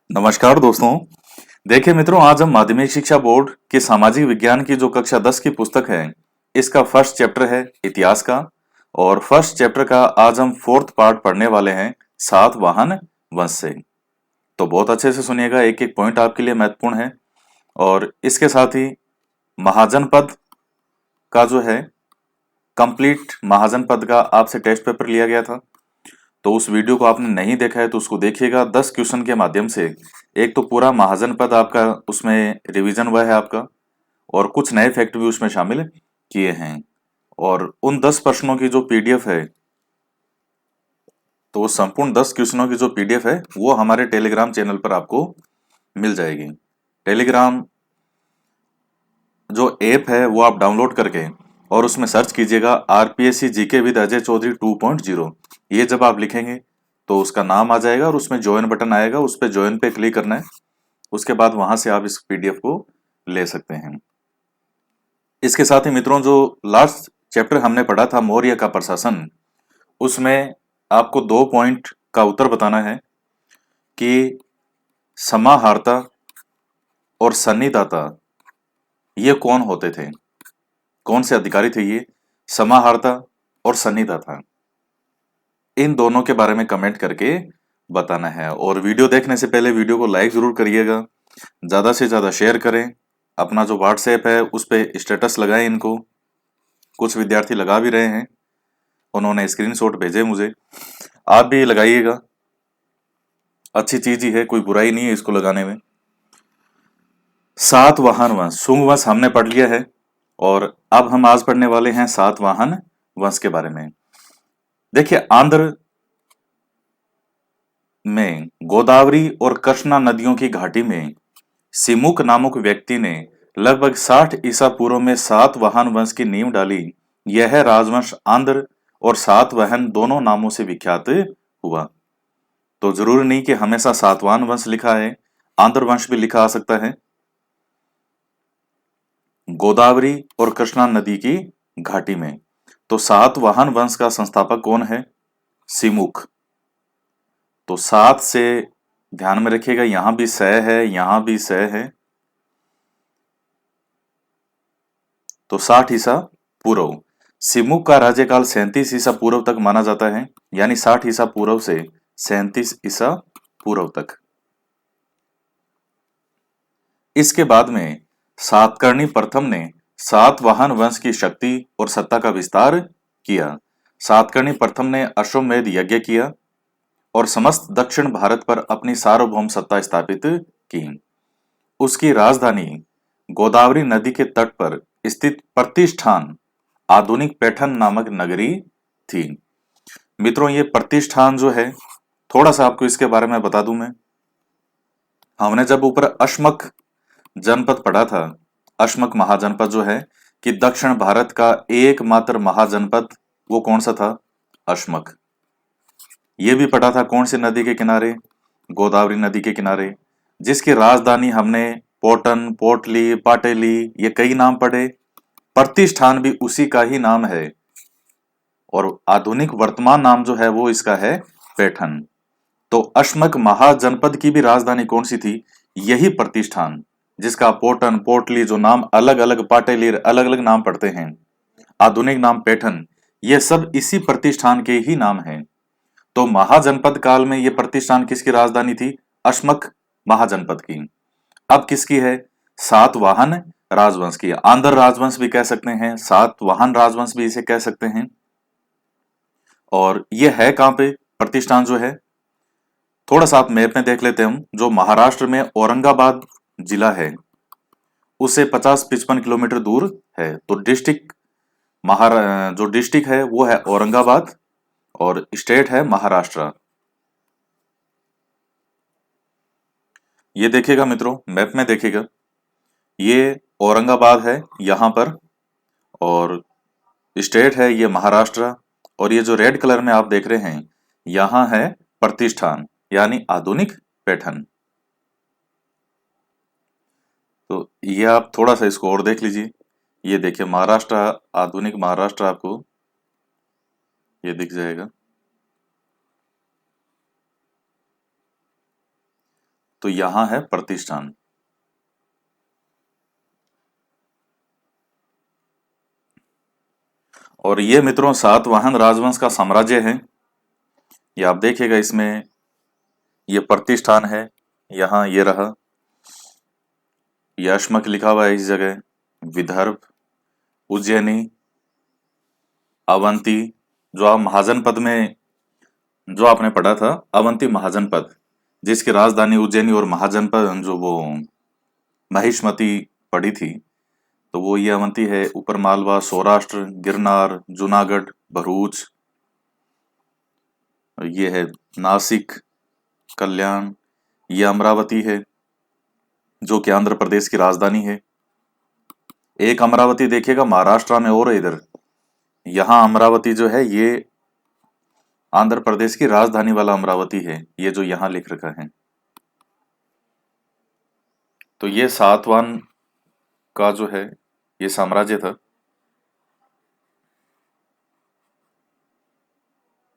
नमस्कार दोस्तों। देखिए मित्रों, आज हम माध्यमिक शिक्षा बोर्ड के सामाजिक विज्ञान की जो कक्षा 10 की पुस्तक है, इसका फर्स्ट चैप्टर है इतिहास का। और फर्स्ट चैप्टर का आज हम फोर्थ पार्ट पढ़ने वाले हैं, सातवाहन वंश से। तो बहुत अच्छे से सुनिएगा, एक एक पॉइंट आपके लिए महत्वपूर्ण है। और इसके साथ ही महाजनपद का जो है, कंप्लीट महाजनपद का आपसे टेस्ट पेपर लिया गया था। तो उस वीडियो को आपने नहीं देखा है तो उसको देखिएगा। 10 क्वेश्चन के माध्यम से एक तो पूरा महाजनपद आपका उसमें रिवीजन हुआ है आपका, और कुछ नए फैक्ट भी उसमें शामिल किए हैं। और उन 10 प्रश्नों की जो पीडीएफ है, तो वो संपूर्ण 10 क्वेश्चनों की जो पीडीएफ है वो हमारे टेलीग्राम चैनल पर आपको मिल जाएगी। टेलीग्राम जो ऐप है वो आप डाउनलोड करके और उसमें सर्च कीजिएगा RPSC GK with Ajay Chaudhary 2.0। ये जब आप लिखेंगे तो उसका नाम आ जाएगा और उसमें ज्वाइन बटन आएगा, उस पर ज्वाइन पे क्लिक करना है। उसके बाद वहां से आप इस पीडीएफ को ले सकते हैं। इसके साथ ही मित्रों, जो लास्ट चैप्टर हमने पढ़ा था मौर्य का प्रशासन, उसमें आपको 2 पॉइंट का उत्तर बताना है कि समाहर्ता और सन्निदाता ये कौन होते थे, कौन से अधिकारी थे ये समाहर्ता और सन्निदाता। इन दोनों के बारे में कमेंट करके बताना है। और वीडियो देखने से पहले वीडियो को लाइक जरूर करिएगा, ज्यादा से ज्यादा शेयर करें। अपना जो व्हाट्सएप है उस पे स्टेटस लगाएं इनको। कुछ विद्यार्थी लगा भी रहे हैं, उन्होंने स्क्रीनशॉट भेजे मुझे, आप भी लगाइएगा। अच्छी चीज ही है, कोई बुराई नहीं है इसको लगाने में। सातवाहन वंश, शुंग वंश हमने पढ़ लिया है, और अब हम आज पढ़ने वाले हैं सातवाहन वंश के बारे में। देखिए, आंध्र में गोदावरी और कृष्णा नदियों की घाटी में सिमुक नामक व्यक्ति ने लगभग 60 ईसा पूर्व में सातवाहन वंश की नींव डाली। यह राजवंश आंध्र और सातवाहन दोनों नामों से विख्यात हुआ। तो जरूरी नहीं कि हमेशा सातवाहन वंश लिखा है, आंध्र वंश भी लिखा आ सकता है। गोदावरी और कृष्णा नदी की घाटी में। तो सातवाहन वंश का संस्थापक कौन है? सिमुक। तो सात से ध्यान में रखिएगा, यहां भी स है, यहां भी स है। तो 60 ईसा पूर्व। सिमुक का राज्यकाल 37 ईसा पूर्व तक माना जाता है, यानी 60 ईसा पूर्व से 37 ईसा पूर्व तक। इसके बाद में सातकर्णी प्रथम ने सातवाहन वंश की शक्ति और सत्ता का विस्तार किया। सातकर्णी प्रथम ने अश्वमेध यज्ञ किया और समस्त दक्षिण भारत पर अपनी सार्वभौम सत्ता स्थापित की। उसकी राजधानी गोदावरी नदी के तट पर स्थित प्रतिष्ठान आधुनिक पैठन नामक नगरी थी। मित्रों, ये प्रतिष्ठान जो है, थोड़ा सा आपको इसके बारे में बता दूं मैं। हमने जब ऊपर अश्मक जनपद पढ़ा था, अश्मक महाजनपद जो है कि दक्षिण भारत का एकमात्र महाजनपद, वो कौन सा था? अश्मक। ये भी पढ़ा था कौन सी नदी के किनारे? गोदावरी नदी के किनारे। जिसकी राजधानी हमने पोटन, पोटली, पाटेली, ये कई नाम पढ़े। प्रतिष्ठान भी उसी का ही नाम है, और आधुनिक वर्तमान नाम जो है वो इसका है पैठन। तो अश्मक महाजनपद की भी राजधानी कौन सी थी? यही प्रतिष्ठान, जिसका पोटन, पोटली जो नाम अलग अलग, पाटेली अलग अलग नाम पड़ते हैं, आधुनिक नाम पैठन, ये सब इसी प्रतिष्ठान के ही नाम हैं। तो महाजनपद काल में ये प्रतिष्ठान किसकी राजधानी थी? अश्मक महाजनपद की। अब किसकी है? सातवाहन राजवंश की। आंध्र राजवंश भी कह सकते हैं, सातवाहन राजवंश भी इसे कह सकते हैं। और ये है कहां पे प्रतिष्ठान जो है? थोड़ा सा आप मैप में देख लेते हैं हम। जो महाराष्ट्र में औरंगाबाद जिला है उससे 50-55 किलोमीटर दूर है। तो डिस्ट्रिक्ट जो डिस्ट्रिक्ट है वो है औरंगाबाद, और स्टेट है महाराष्ट्र। ये देखिएगा मित्रों, मैप में देखिएगा, ये औरंगाबाद है यहां पर, और स्टेट है ये महाराष्ट्र। और ये जो रेड कलर में आप देख रहे हैं, यहां है प्रतिष्ठान, यानी आधुनिक पैठन। तो ये आप थोड़ा सा इसको और देख लीजिए। ये देखिए महाराष्ट्र, आधुनिक महाराष्ट्र आपको ये दिख जाएगा। तो यहां है प्रतिष्ठान। और ये मित्रों सातवाहन राजवंश का साम्राज्य है। ये आप देखिएगा, इसमें ये प्रतिष्ठान है, यहाँ ये रहा, यशमक लिखा हुआ है इस जगह, विदर्भ, उज्जैनी, अवंती, जो आप महाजनपद में जो आपने पढ़ा था, अवंती महाजनपद, जिसकी राजधानी उज्जैनी और महाजनपद जो वो महिष्मती पड़ी थी, तो वो ये अवंती है। ऊपर मालवा, सौराष्ट्र, गिरनार, जूनागढ़, भरूच, ये है नासिक, कल्याण, ये अमरावती है जो कि आंध्र प्रदेश की राजधानी है। एक अमरावती देखिएगा महाराष्ट्र में और है इधर, यहाँ अमरावती जो है ये आंध्र प्रदेश की राजधानी वाला अमरावती है, ये जो यहाँ लिख रखा है। तो ये सातवाहन का जो है ये साम्राज्य था,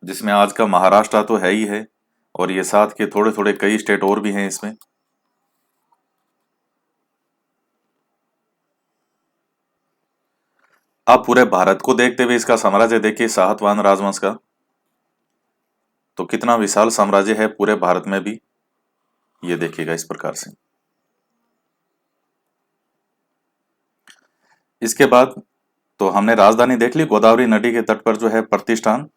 जिसमें आज का महाराष्ट्र तो है ही है, और ये साथ के थोड़े थोड़े कई स्टेट और भी हैं इसमें। आप पूरे भारत को देखते हुए इसका साम्राज्य देखिए सातवाहन राजवंश का, तो कितना विशाल साम्राज्य है पूरे भारत में भी, ये देखिएगा इस प्रकार से। इसके बाद तो हमने राजधानी देख ली, गोदावरी नदी के तट पर जो है प्रतिष्ठान।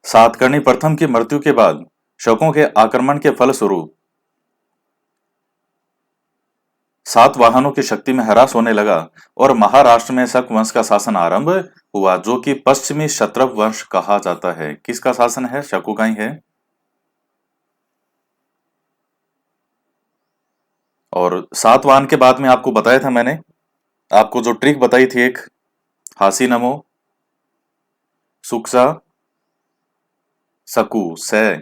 सातकर्णी प्रथम की मृत्यु के बाद शकों के आक्रमण के फलस्वरूप सातवाहनों की शक्ति में ह्रास होने लगा और महाराष्ट्र में शक वंश का शासन आरंभ हुआ, जो कि पश्चिमी क्षत्रप वंश कहा जाता है। किसका शासन है? शकों का ही है। और सातवाहन के बाद में आपको बताया था मैंने, आपको जो ट्रिक बताई थी एक, हासी नमो, सुक्सा, सकू, से,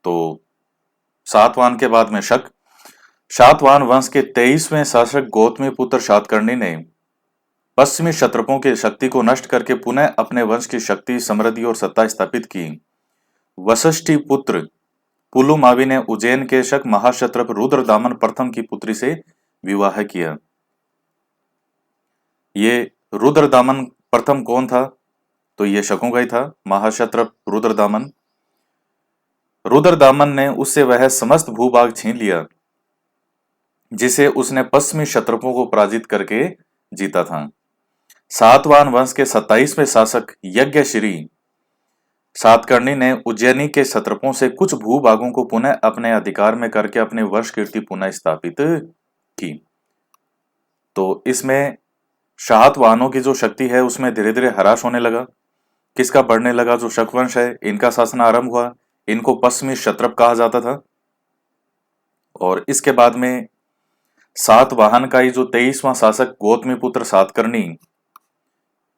तो सातवाहन के बाद में शक। सातवाहन वंश के 23वें शासक गौतमी पुत्र सातकर्णी ने पश्चिमी क्षत्रपों की शक्ति को नष्ट करके पुनः अपने वंश की शक्ति, समृद्धि और सत्ता स्थापित की। वशिष्ठी पुत्र पुलुमावी ने उज्जैन के शक महाक्षत्रप रुद्रदामन प्रथम की पुत्री से विवाह किया। ये रुद्रदामन प्रथम कौन था? तो ये शकों का ही था, महाक्षत्रप रुद्रदामन। रुद्रदामन ने उससे वह समस्त भूभाग छीन लिया जिसे उसने पश्चिमी क्षत्रपों को पराजित करके जीता था। सातवाहन वंश के 27वें शासक यज्ञश्री सातकर्णी ने उज्जैनी के क्षत्रपों से कुछ भूभागों को पुनः अपने अधिकार में करके अपनी वंश कीर्ति पुनः स्थापित की। तो इसमें सातवाहनों की जो शक्ति है उसमें धीरे धीरे ह्रास होने लगा। किसका बढ़ने लगा? जो शक वंश है, इनका शासन आरंभ हुआ। इनको पश्चिमी क्षत्रप कहा जाता था। और इसके बाद में सातवाहन का ही जो 23वां शासक गौतमी पुत्र सातकर्णी,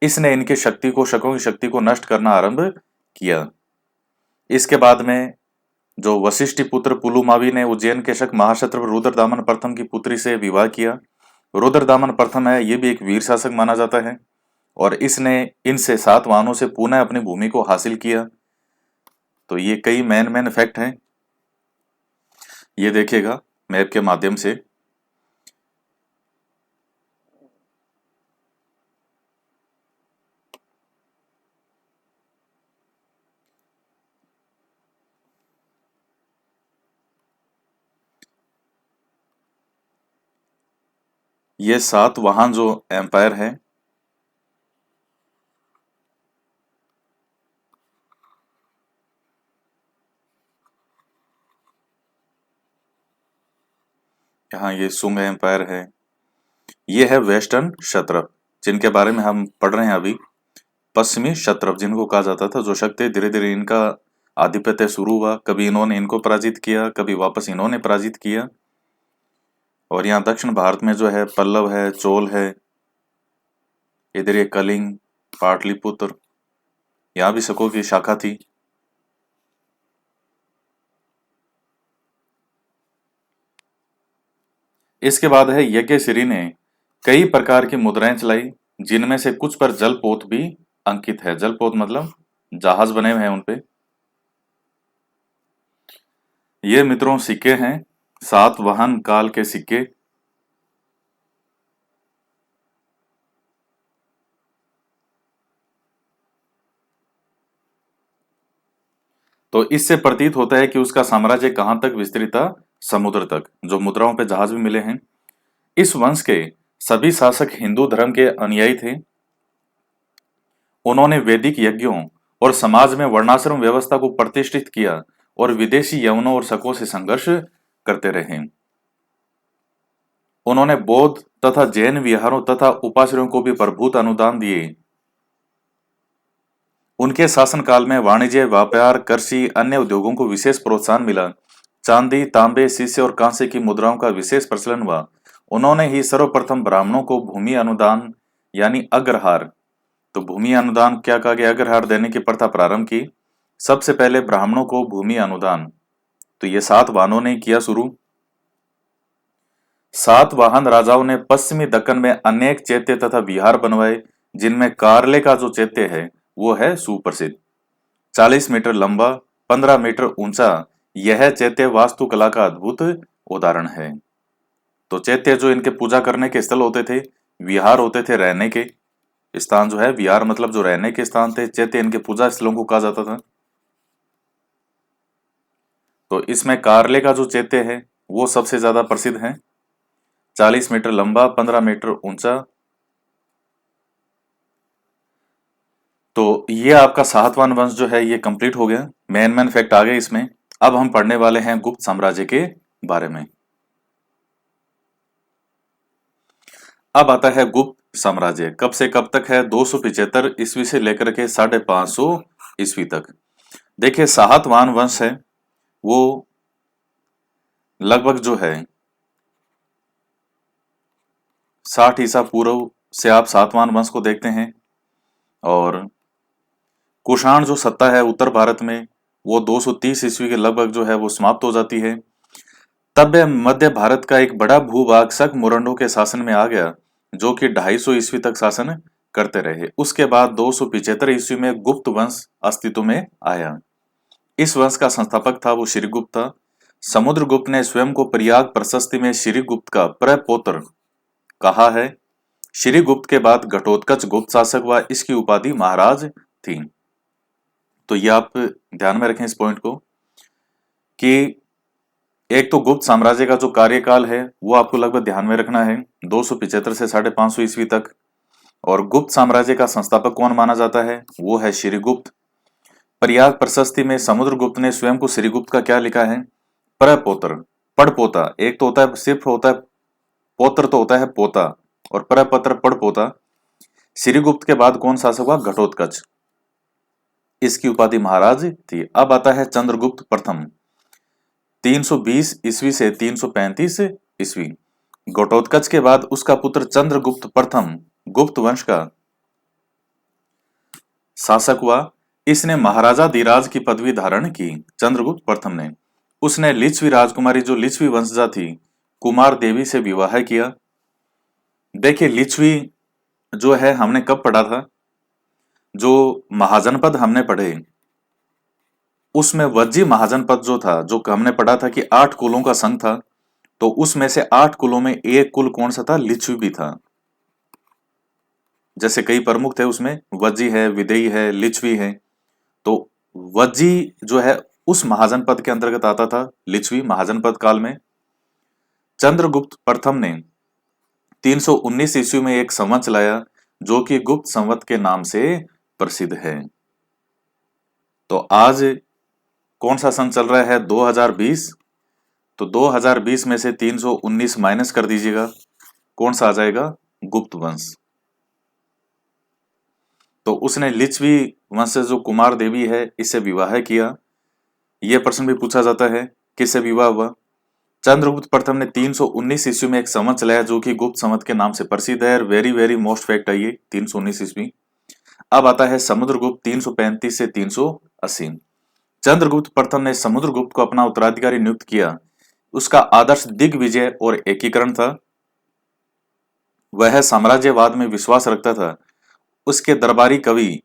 इसने इनकी शक्ति को, शकों की शक्ति को नष्ट करना आरंभ किया। इसके बाद में जो वशिष्ठी पुत्र पुलुमावी ने उज्जैन के शक महाक्षत्रप रुद्रदामन प्रथम की पुत्री से विवाह किया। रुद्रदामन प्रथम है, ये भी एक वीर शासक माना जाता है, और इसने इनसे सातवाहनों से पुनः अपनी भूमि को हासिल किया। तो ये कई मेन फैक्ट हैं, ये देखिएगा मैप के माध्यम से। ये सातवाहन जो एम्पायर है, यहाँ ये सुंग एम्पायर है, ये है वेस्टर्न क्षत्रप जिनके बारे में हम पढ़ रहे हैं अभी। पश्चिमी क्षत्रप जिनको कहा जाता था, जो शक्ति धीरे धीरे इनका आधिपत्य शुरू हुआ, कभी इन्होंने इनको पराजित किया, कभी वापस इन्होंने पराजित किया। और यहाँ दक्षिण भारत में जो है पल्लव है, चोल है, इधर ये कलिंग, पाटलिपुत्र, यहाँ भी शकों की शाखा थी। इसके बाद है यज्ञश्री ने कई प्रकार की मुद्राएं चलाई, जिनमें से कुछ पर जलपोत भी अंकित है। जलपोत मतलब जहाज बने हुए हैं उनपे। ये मित्रों सिक्के हैं सातवाहन काल के सिक्के। तो इससे प्रतीत होता है कि उसका साम्राज्य कहां तक विस्तृत था? समुद्र तक, जो मुद्राओं पे जहाज भी मिले हैं। इस वंश के सभी शासक हिंदू धर्म के अनुयायी थे। उन्होंने वैदिक यज्ञों और समाज में वर्णाश्रम व्यवस्था को प्रतिष्ठित किया और विदेशी यवनों और शकों से संघर्ष करते रहे। उन्होंने बौद्ध तथा जैन विहारों तथा उपाश्रयों को भी प्रभुत अनुदान दिए। उनके शासनकाल में वाणिज्य, व्यापार, कृषि, अन्य उद्योगों को विशेष प्रोत्साहन मिला। चांदी, तांबे, शीशे और कांसे की मुद्राओं का विशेष प्रचलन हुआ। उन्होंने ही सर्वप्रथम ब्राह्मणों को भूमि अनुदान यानी अग्रहार, तो भूमि अनुदान क्या कहा गया, अग्रहार देने की प्रथा प्रारंभ की। सबसे पहले ब्राह्मणों को भूमि अनुदान, तो ये सातवाहनों ने किया शुरू। सातवाहन राजाओं ने पश्चिमी दक्कन में अनेक चैत्य तथा विहार बनवाए, जिनमें कारले का जो चैत्य है वो है सुप्रसिद्ध। 40 मीटर लंबा, 15 मीटर ऊंचा यह चैत्य वास्तुकला का अद्भुत उदाहरण है। तो चैत्य जो इनके पूजा करने के स्थल होते थे, विहार होते थे रहने के स्थान, जो है विहार मतलब जो रहने के स्थान थे, चैत्य इनके पूजा स्थलों को कहा जाता था। तो इसमें कारले का जो चैत्य है वो सबसे ज्यादा प्रसिद्ध है। 40 मीटर लंबा, 15 मीटर ऊंचा। तो ये आपका सातवाहन वंश जो है ये कंप्लीट हो गया। मेन फैक्ट आ गए इसमें। अब हम पढ़ने वाले हैं गुप्त साम्राज्य के बारे में। अब आता है गुप्त साम्राज्य। कब से कब तक है? 275 ईस्वी से लेकर के 550 ईस्वी तक। देखिए सातवाहन वंश है वो लगभग जो है 60 ईसा पूर्व से आप सातवाहन वंश को देखते हैं। और कुषाण जो सत्ता है उत्तर भारत में वो 230 ईस्वी के लगभग जो है वो समाप्त हो जाती है। तब मध्य भारत का एक बड़ा भूभाग शक मुरंडों के शासन में आ गया, जो कि 250 ईस्वी तक शासन करते रहे। उसके बाद 275 ईस्वी में गुप्त वंश अस्तित्व में आया। इस वंश का संस्थापक था वो श्रीगुप्त था। समुद्रगुप्त ने स्वयं को प्रयाग प्रशस्ति में श्रीगुप्त का प्रपौत्र कहा है। श्रीगुप्त के बाद घटोत्कच गुप्त शासक हुआ, इसकी उपाधि महाराज थी। तो ये आप ध्यान में रखें इस पॉइंट को कि एक तो गुप्त साम्राज्य का जो कार्यकाल है वो आपको लगभग ध्यान में रखना है, 275 से 550 ईस्वी तक। और गुप्त साम्राज्य का संस्थापक कौन माना जाता है? वो है श्रीगुप्त। प्रयाग प्रशस्ति में समुद्रगुप्त ने स्वयं को श्रीगुप्त का क्या लिखा है? प्रपौत्र, पड़पोता। एक तो होता है सिर्फ होता है पौत्र, तो होता है पोता, और प्रपत्र पड़पोता। श्रीगुप्त के बाद कौन शासक हुआ? घटोत्कच, इसकी उपाधि महाराज थी। अब आता है चंद्रगुप्त प्रथम, 320 ईस्वी से 335 ईस्वी। घटोत्कच के बाद उसका पुत्र चंद्रगुप्त प्रथम गुप्त वंश का शासक हुआ। इसने महाराजा धीराज की पदवी धारण की, चंद्रगुप्त प्रथम ने। उसने लिच्छवी राजकुमारी जो लिच्छवी वंशजा थी कुमार देवी से विवाह किया। देखिए लिच्छवी जो है हमने कब पढ़ा था? जो महाजनपद हमने पढ़े उसमें वज्जी महाजनपद जो था, जो हमने पढ़ा था कि 8 कुलों का संघ था, तो उसमें से 8 कुलों में एक कुल कौन सा था? लिच्छवी भी था। जैसे कई प्रमुख थे उसमें, वज्जी है, विदेही है, लिच्छवी है। तो वज्जी जो है उस महाजनपद के अंतर्गत आता था, लिच्छवी महाजनपद काल में। चंद्रगुप्त प्रथम ने 319 ईस्वी में एक संवत चलाया जो कि गुप्त संवत के नाम से प्रसिद्ध है। तो आज कौन सा सन चल रहा है? 2020। तो 2020 में से 319 माइनस कर दीजिएगा, कौन सा आ जाएगा? गुप्त वंश। तो उसने लिच्छवी वंश से जो कुमार देवी है इससे विवाह किया। यह प्रश्न भी पूछा जाता है किससे विवाह हुआ? चंद्रगुप्त प्रथम ने 319 ईस्वी में एक संवत चलाया जो कि गुप्त संवत के नाम से प्रसिद्ध है। वेरी वेरी मोस्ट फैक्ट है ये, 319 ईस्वी। अब आता है समुद्रगुप्त 335 से 380। चंद्रगुप्त प्रथम ने समुद्रगुप्त को अपना उत्तराधिकारी नियुक्त किया। उसका आदर्श दिग्विजय और एकीकरण था। वह साम्राज्यवाद में विश्वास रखता था। उसके दरबारी कवि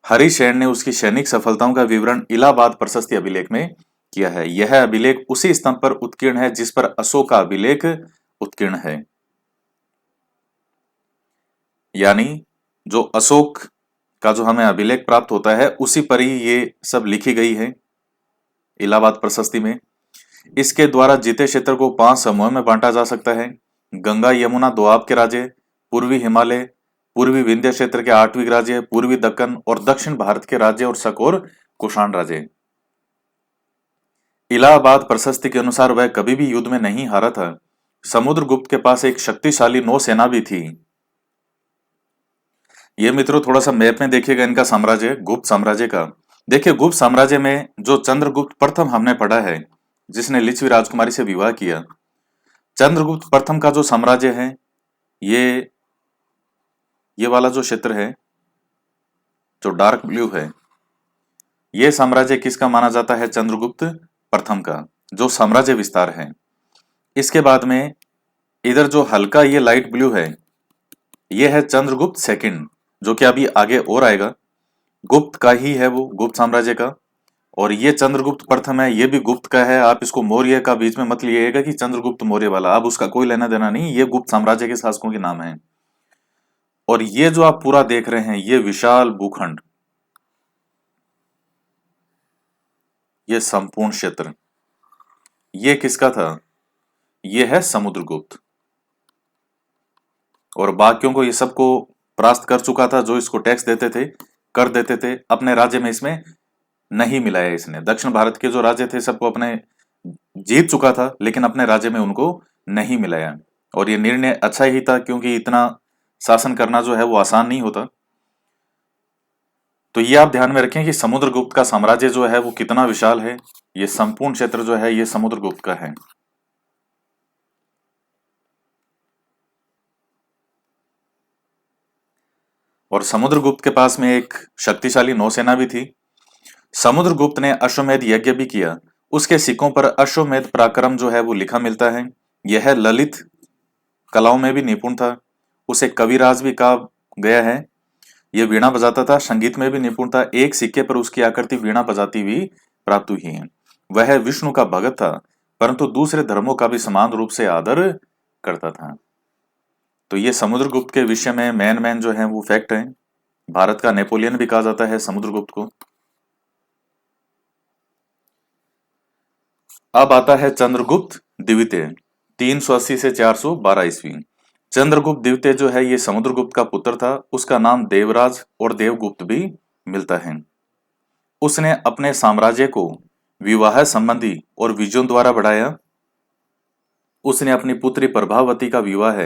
हरिशेन ने उसकी सैनिक सफलताओं का विवरण इलाहाबाद प्रशस्ति अभिलेख में किया है। यह अभिलेख उसी स्तंभ पर उत्कीर्ण है जिस पर अशोक का अभिलेख उत्कीर्ण है। यानी जो अशोक का जो हमें अभिलेख प्राप्त होता है उसी पर ही ये सब लिखी गई है इलाहाबाद प्रशस्ति में। इसके द्वारा जीते क्षेत्र को 5 समूह में बांटा जा सकता है। गंगा यमुना दोआब के राज्य, पूर्वी हिमालय, पूर्वी विंध्य क्षेत्र के 8वीं राज्य, पूर्वी दक्कन और दक्षिण भारत के राज्य और शक और कुषाण राज्य। इलाहाबाद प्रशस्ति के अनुसार वह कभी भी युद्ध में नहीं हारा था। समुद्रगुप्त के पास एक शक्तिशाली नौसेना भी थी। ये मित्रों थोड़ा सा मैप में देखिएगा इनका साम्राज्य, गुप्त साम्राज्य का। देखिए गुप्त साम्राज्य में जो चंद्रगुप्त प्रथम हमने पढ़ा है, जिसने लिच्छवी राजकुमारी से विवाह किया, चंद्रगुप्त प्रथम का जो साम्राज्य है, ये वाला जो क्षेत्र है जो डार्क ब्लू है, ये साम्राज्य किसका माना जाता है? चंद्रगुप्त प्रथम का, जो साम्राज्य विस्तार है। इसके बाद में इधर जो हल्का ये लाइट ब्लू है, ये है चंद्रगुप्त सेकंड, जो कि अभी आगे और आएगा। गुप्त का ही है वो, गुप्त साम्राज्य का। और ये चंद्रगुप्त प्रथम है, ये भी गुप्त का है। आप इसको मौर्य का बीच में मत लिएगा कि चंद्रगुप्त मौर्य वाला, अब उसका कोई लेना देना नहीं, ये गुप्त साम्राज्य के शासकों के नाम है। और ये जो आप पूरा देख रहे हैं, ये विशाल भूखंड, ये संपूर्ण क्षेत्र, ये किसका था? ये है समुद्रगुप्त। और बाकियों को ये सबको परास्त कर चुका था, जो इसको टैक्स देते थे, कर देते थे। अपने राज्य में इसमें नहीं मिलाया इसने। दक्षिण भारत के जो राज्य थे सबको अपने जीत चुका था, लेकिन अपने राज्य में उनको नहीं मिलाया। और ये निर्णय अच्छा ही था, क्योंकि इतना शासन करना जो है वो आसान नहीं होता। तो ये आप ध्यान में रखें कि समुद्रगुप्त का साम्राज्य जो है वो कितना विशाल है। ये संपूर्ण क्षेत्र जो है ये समुद्रगुप्त का है। और समुद्रगुप्त के पास में एक शक्तिशाली नौसेना भी थी। समुद्रगुप्त ने अश्वमेध यज्ञ भी किया। उसके सिक्कों पर अश्वमेध पराक्रम जो है वो लिखा मिलता है। यह ललित कलाओं में भी निपुण था। उसे कविराज भी कहा गया है। यह वीणा बजाता था, संगीत में भी निपुण था। एक सिक्के पर उसकी आकृति वीणा बजाती हुई प्राप्त हुई है। वह विष्णु का भगत था, परंतु दूसरे धर्मों का भी समान रूप से आदर करता था। तो ये समुद्रगुप्त के विषय में मैन जो है वो फैक्ट है। भारत का नेपोलियन भी कहा जाता है समुद्रगुप्त को। अब आता है चंद्रगुप्त द्वितीय, 380 से 412 ईस्वी। चंद्रगुप्त द्वितीय जो है ये समुद्रगुप्त का पुत्र था। उसका नाम देवराज और देवगुप्त भी मिलता है। उसने अपने साम्राज्य को विवाह संबंधी और विजयों द्वारा बढ़ाया। उसने अपनी पुत्री प्रभावती का विवाह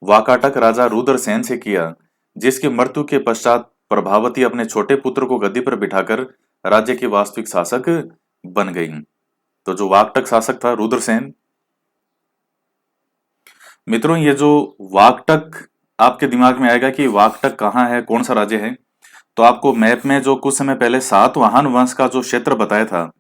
वाकाटक राजा रुद्रसेन से किया, जिसकी मृत्यु के पश्चात प्रभावती अपने छोटे पुत्र को गद्दी पर बिठाकर राज्य की वास्तविक शासक बन गई। तो जो वाकटक शासक था रुद्रसेन। मित्रों ये जो वाकटक, आपके दिमाग में आएगा कि वाकटक कहाँ है, कौन सा राज्य है। तो आपको मैप में जो कुछ समय पहले सातवाहन वंश का जो क्षेत्र बताया था,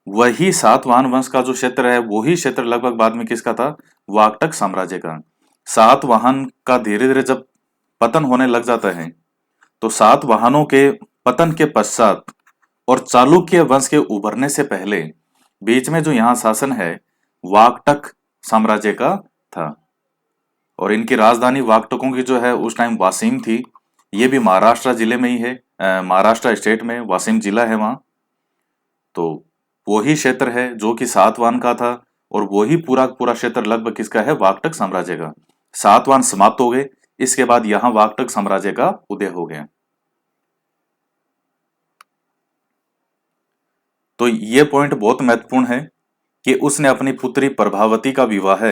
वही सातवाहन वंश का जो क्षेत्र है वही क्षेत्र लगभग बाद में किसका था? वाकटक साम्राज्य का। सातवाहन का धीरे धीरे जब पतन होने लग जाता है, तो सातवाहनों के पतन के पश्चात और चालुक्य वंश के उभरने से पहले बीच में जो यहाँ शासन है वाकटक साम्राज्य का था। और इनकी राजधानी वाकटकों की जो है उस टाइम वासिम थी। ये भी महाराष्ट्र जिले में ही है, महाराष्ट्र स्टेट में वासिम जिला है वहां। तो वही क्षेत्र है जो कि सातवाहन का था, और वही पूरा पूरा क्षेत्र लगभग किसका है? वाकटक साम्राज्य का। सातवाहन समाप्त हो गए, इसके बाद यहां वाकटक साम्राज्य का उदय हो गया। तो ये पॉइंट बहुत महत्वपूर्ण है कि उसने अपनी पुत्री प्रभावती का विवाह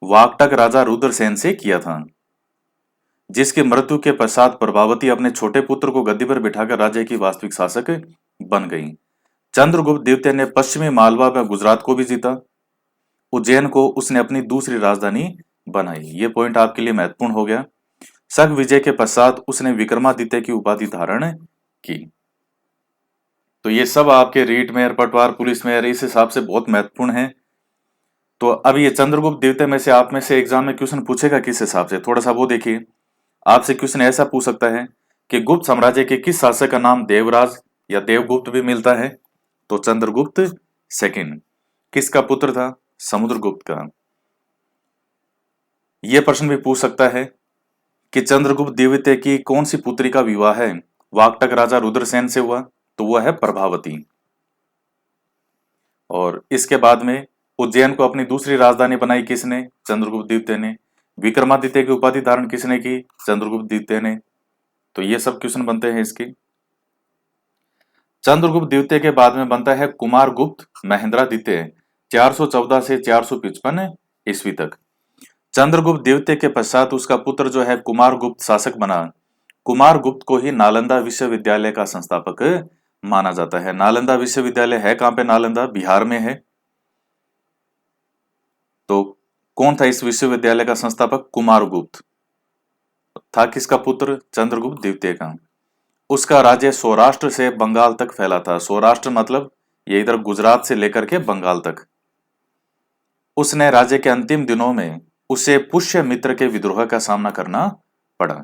वाकटक राजा रुद्रसेन से किया था, जिसकी मृत्यु के पश्चात प्रभावती अपने छोटे पुत्र को गद्दी पर बिठाकर राज्य की वास्तविक शासक बन गई। चंद्रगुप्त द्वितीय ने पश्चिमी मालवा में गुजरात को भी जीता। उज्जैन को उसने अपनी दूसरी राजधानी बनाई। ये पॉइंट आपके लिए महत्वपूर्ण हो गया। शक विजय के पश्चात उसने विक्रमादित्य की उपाधि धारण की। तो ये सब आपके रीट में, पटवार, पुलिस में इस हिसाब से बहुत महत्वपूर्ण है। तो अब ये चंद्रगुप्त द्वितीय में से आप में से एग्जाम में क्वेश्चन पूछेगा किस हिसाब से, थोड़ा सा वो देखिए। आपसे क्वेश्चन ऐसा पूछ सकता है कि गुप्त साम्राज्य के किस शासक का नाम देवराज या देवगुप्त भी मिलता है? तो चंद्रगुप्त सेकंड, किसका पुत्र था? समुद्रगुप्त का। यह प्रश्न भी पूछ सकता है कि चंद्रगुप्त द्वितीय की कौन सी पुत्री का विवाह है वाकटक राजा रुद्रसेन से हुआ? तो वह है प्रभावती। और इसके बाद में उज्जैन को अपनी दूसरी राजधानी बनाई किसने? चंद्रगुप्त द्वितीय ने। विक्रमादित्य की उपाधि धारण किसने की? चंद्रगुप्त द्वितीय ने। तो ये सब क्वेश्चन बनते हैं इसके। चंद्रगुप्त द्वितीय के बाद में बनता है कुमारगुप्त महेंद्रादित्य 414 से 455 ईस्वी तक। चंद्रगुप्त द्वितीय के पश्चात उसका पुत्र जो है कुमारगुप्त शासक बना। कुमारगुप्त को ही नालंदा विश्वविद्यालय का संस्थापक माना जाता है। नालंदा विश्वविद्यालय है कहां पे? नालंदा बिहार में है। तो कौन था इस विश्वविद्यालय का संस्थापक? कुमारगुप्त। था किसका पुत्र? चंद्रगुप्त द्वितीय का। उसका राज्य सौराष्ट्र से बंगाल तक फैला था। सौराष्ट्र मतलब ये इधर गुजरात से लेकर के बंगाल तक। उसने राज्य के अंतिम दिनों में उसे पुष्यमित्र के विद्रोह का सामना करना पड़ा।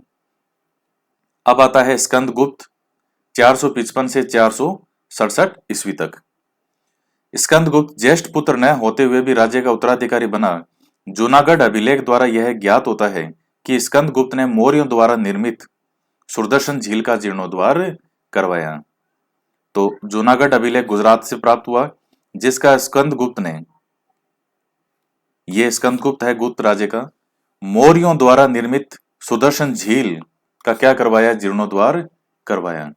अब आता है स्कंदगुप्त 455 से 467 ईस्वी तक। स्कंदगुप्त ज्येष्ठ पुत्र न होते हुए भी राज्य का उत्तराधिकारी बना। जूनागढ़ अभिलेख द्वारा यह ज्ञात होता है कि स्कंदगुप्त ने मौर्यों द्वारा निर्मित सुदर्शन झील का जीर्णोद्धार करवाया। तो जूनागढ़ अभिलेख गुजरात से प्राप्त हुआ, जिसका स्कंदगुप्त ने, यह स्कंदगुप्त है गुप्त राज्य का, मौर्यों द्वारा निर्मित सुदर्शन झील का क्या करवाया? जीर्णोद्धार करवाया।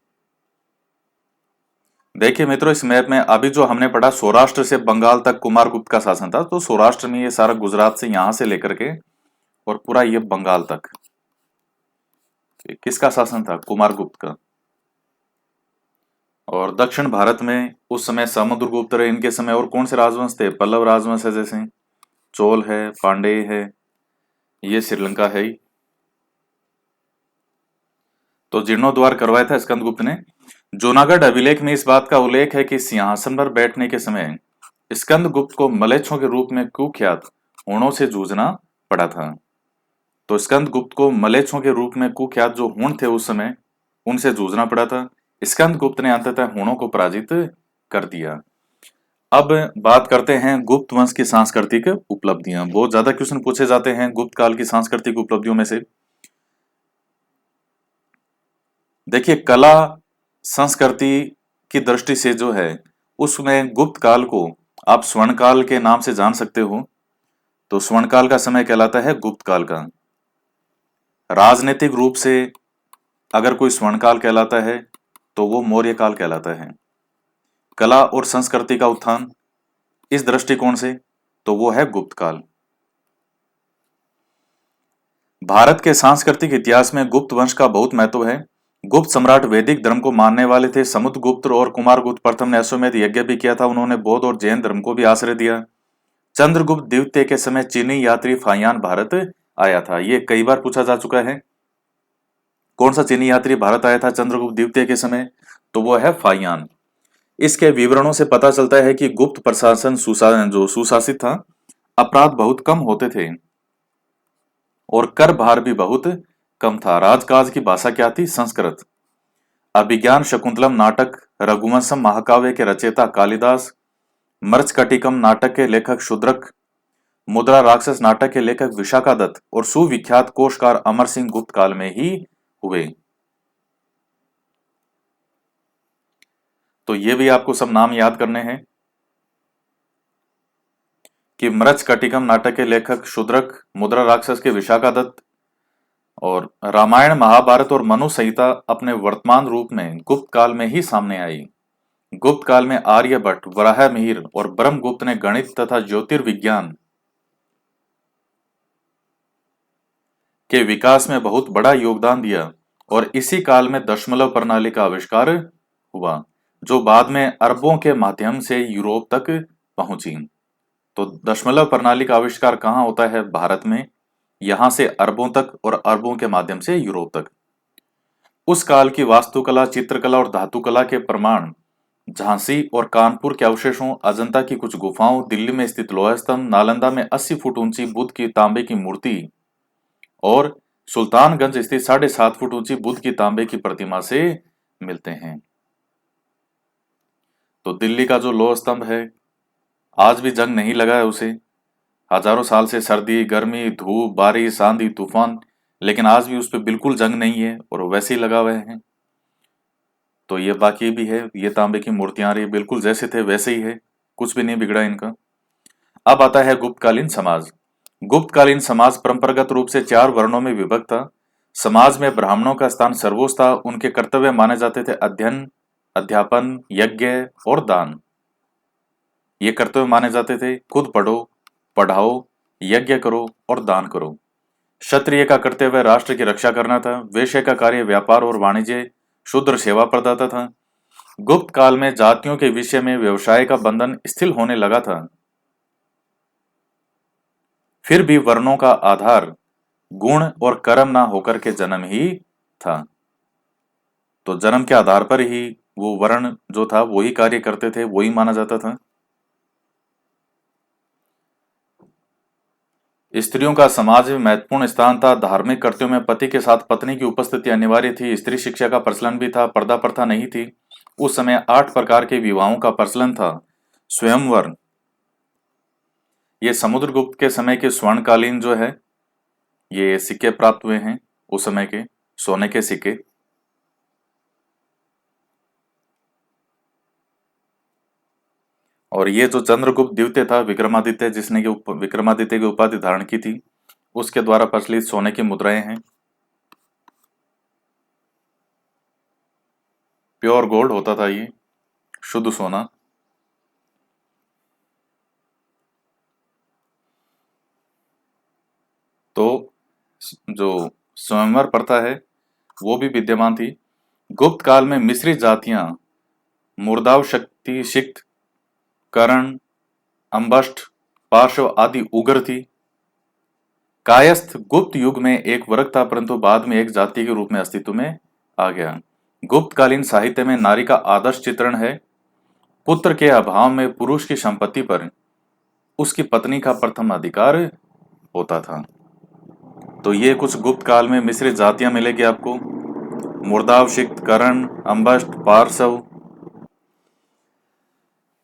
देखिए मित्रों, इस मैप में अभी जो हमने पढ़ा सौराष्ट्र से बंगाल तक कुमारगुप्त का शासन था, तो सौराष्ट्र में ये सारा गुजरात से यहां से लेकर के और पूरा ये बंगाल तक किसका शासन था? कुमारगुप्त का। और दक्षिण भारत में उस समय समुद्रगुप्त रहे। इनके समय और कौन से राजवंश थे? पल्लव राजवंश है, जैसे चोल है, पांडेय है, ये श्रीलंका है ही। तो जीर्णोद्धार करवाया था स्कंदगुप्त ने। जूनागढ़ अभिलेख में इस बात का उल्लेख है कि सिंहासन पर बैठने के समय स्कंदगुप्त को मलेच्छों के रूप में कुख्यात हूणों से जूझना पड़ा था। तो स्कंदगुप्त को मलेच्छों के रूप में कुख्यात जो हूण थे उस समय, उनसे जूझना पड़ा था। स्कंदगुप्त ने अंततः हूणों को पराजित कर दिया। अब बात करते हैं गुप्त वंश की सांस्कृतिक उपलब्धियां। बहुत ज्यादा क्वेश्चन पूछे जाते हैं गुप्त काल की सांस्कृतिक उपलब्धियों में से। देखिए, कला संस्कृति की दृष्टि से जो है उसमें गुप्त काल को आप स्वर्ण काल के नाम से जान सकते हो। तो स्वर्ण काल का समय कहलाता है गुप्त काल का। राजनीतिक रूप से अगर कोई स्वर्ण काल कहलाता है तो वो मौर्य काल कहलाता है। कला और संस्कृति का उत्थान इस दृष्टिकोण से तो वो है गुप्त काल। भारत के सांस्कृतिक इतिहास में गुप्त वंश का बहुत महत्व है। गुप्त सम्राट वैदिक धर्म को मानने वाले थे। समुद्रगुप्त और कुमारगुप्त प्रथम ने अश्वमेध यज्ञ भी किया था। उन्होंने बौद्ध और जैन धर्म को भी आश्रय दिया। चंद्रगुप्त द्वितीय के समय चीनी यात्री फाहियान भारत आया था। ये कई बार पूछा जा चुका है। कौन सा चीनी यात्री भारत आया था चंद्रगुप्त द्वितीय के समय? तो वो है फाहियान। इसके विवरणों से पता चलता है कि गुप्त प्रशासन जो सुशासित था, अपराध बहुत कम होते थे और कर भार भी बहुत कम था। राजकाज की भाषा क्या थी? संस्कृत। अभिज्ञान शकुंतलम नाटक, रघुवंशम महाकाव्य के रचयिता कालिदास, मृच्छकटिकम नाटक के लेखक शूद्रक, मुद्रा राक्षस नाटक के लेखक विशाखादत्त और सुविख्यात कोशकार अमर सिंह गुप्त काल में ही हुए। तो ये भी आपको सब नाम याद करने हैं कि मृच्छकटिकम नाटक के लेखक शूद्रक, मुद्रा राक्षस के विशाखादत्त और रामायण महाभारत और मनु संहिता अपने वर्तमान रूप में गुप्त काल में ही सामने आई। गुप्त काल में आर्यभट्ट, वराहमिहिर और ब्रह्मगुप्त ने गणित तथा ज्योतिर्विज्ञान के विकास में बहुत बड़ा योगदान दिया और इसी काल में दशमलव प्रणाली का आविष्कार हुआ, जो बाद में अरबों के माध्यम से यूरोप तक पहुंची। तो दशमलव प्रणाली का आविष्कार कहाँ होता है? भारत में। यहां से अरबों तक और अरबों के माध्यम से यूरोप तक। उस काल की वास्तुकला, चित्रकला और धातुकला के प्रमाण झांसी और कानपुर के अवशेषों, अजंता की कुछ गुफाओं, दिल्ली में स्थित लोहा स्तंभ, नालंदा में 80 फुट ऊंची बुद्ध की तांबे की मूर्ति और सुल्तानगंज स्थित 7.5 फुट ऊंची बुद्ध की तांबे की प्रतिमा से मिलते हैं। तो दिल्ली का जो लोह स्तंभ है आज भी जंग नहीं लगा है उसे। हजारों साल से सर्दी, गर्मी, धूप, बारिश, आंधी, तूफान, लेकिन आज भी उस पर बिल्कुल जंग नहीं है और वो वैसे ही लगा हुए हैं। तो ये बाकी भी है, ये तांबे की मूर्तियां आ रही है, बिल्कुल जैसे थे वैसे ही है, कुछ भी नहीं बिगड़ा इनका। अब आता है गुप्तकालीन समाज। गुप्तकालीन समाज परंपरागत रूप से 4 वर्णों में विभक्त था। समाज में ब्राह्मणों का स्थान सर्वोच्च था। उनके कर्तव्य माने जाते थे अध्ययन, अध्यापन, यज्ञ और दान। ये कर्तव्य माने जाते थे, खुद पढ़ो, पढ़ाओ, यज्ञ करो और दान करो। क्षत्रिय का कर्तव्य राष्ट्र की रक्षा करना था। वैश्य का कार्य व्यापार और वाणिज्य, शूद्र सेवा प्रदाता था। गुप्त काल में जातियों के विषय में व्यवसाय का बंधन स्थिर होने लगा था। फिर भी वर्णों का आधार गुण और कर्म ना होकर के जन्म ही था। तो जन्म के आधार पर ही वो वर्ण जो था वही कार्य करते थे, वही माना जाता था। स्त्रियों का समाज में महत्वपूर्ण स्थान था। धार्मिक कर्तव्यों में पति के साथ पत्नी की उपस्थिति अनिवार्य थी। स्त्री शिक्षा का प्रचलन भी था। पर्दा प्रथा नहीं थी। उस समय 8 प्रकार के विवाहों का प्रचलन था। स्वयंवर, ये समुद्रगुप्त के समय के स्वर्णकालीन जो है ये सिक्के प्राप्त हुए हैं, उस समय के सोने के सिक्के। और ये जो चंद्रगुप्त द्वितीय था, विक्रमादित्य जिसने कि विक्रमादित्य की उपाधि धारण की थी, उसके द्वारा प्रचलित सोने की मुद्राएं हैं। प्योर गोल्ड होता था ये, शुद्ध सोना। तो जो स्वयंवर प्रथा है वो भी विद्यमान थी। गुप्त काल में मिश्रित जातियां मूर्धाव शक्ति, सिक्त, कर्ण, अंबष्ट, पार्श्व आदि उग्र थी। कायस्थ गुप्त युग में एक वर्ग था, परंतु बाद में एक जाति के रूप में अस्तित्व में आ गया। गुप्तकालीन साहित्य में नारी का आदर्श चित्रण है। पुत्र के अभाव में पुरुष की संपत्ति पर उसकी पत्नी का प्रथम अधिकार होता था। तो ये कुछ गुप्त काल में मिश्रित जातियां मिलेगी आपको। मूर्धाव, सिक्त, कर्ण, अंबष्ट, पार्श्व।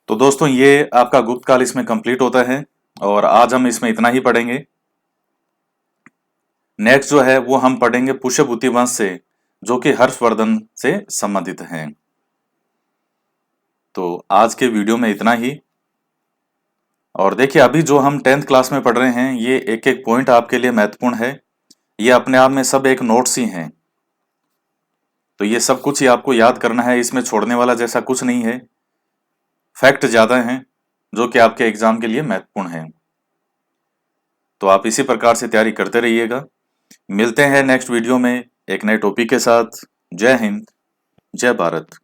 तो दोस्तों ये आपका गुप्त काल इसमें कंप्लीट होता है और आज हम इसमें इतना ही पढ़ेंगे। नेक्स्ट जो है वो हम पढ़ेंगे पुष्यभूति वंश से, जो कि हर्षवर्धन से संबंधित हैं। तो आज के वीडियो में इतना ही। और देखिए अभी जो हम 10th क्लास में पढ़ रहे हैं ये एक एक पॉइंट आपके लिए महत्वपूर्ण है। ये अपने आप में सब एक नोट्स ही हैं। तो ये सब कुछ ही आपको याद करना है, इसमें छोड़ने वाला जैसा कुछ नहीं है। फैक्ट ज्यादा हैं जो कि आपके एग्जाम के लिए महत्वपूर्ण है। तो आप इसी प्रकार से तैयारी करते रहिएगा। मिलते हैं नेक्स्ट वीडियो में एक नए टॉपिक के साथ। जय हिंद, जय भारत।